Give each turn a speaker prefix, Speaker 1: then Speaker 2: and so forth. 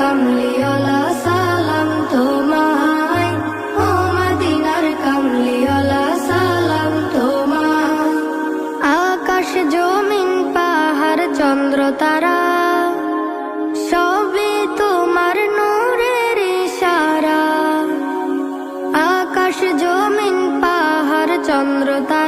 Speaker 1: কামলিওয়ালা সালাম তোমায়, ও মদিনার কামলিওয়ালা সালাম তোমায়। আকাশ জমিন পাহাড় চন্দ্র তারা সবই তোমার নূরের ইশারা। আকাশ জমিন পাহাড় চন্দ্র তারা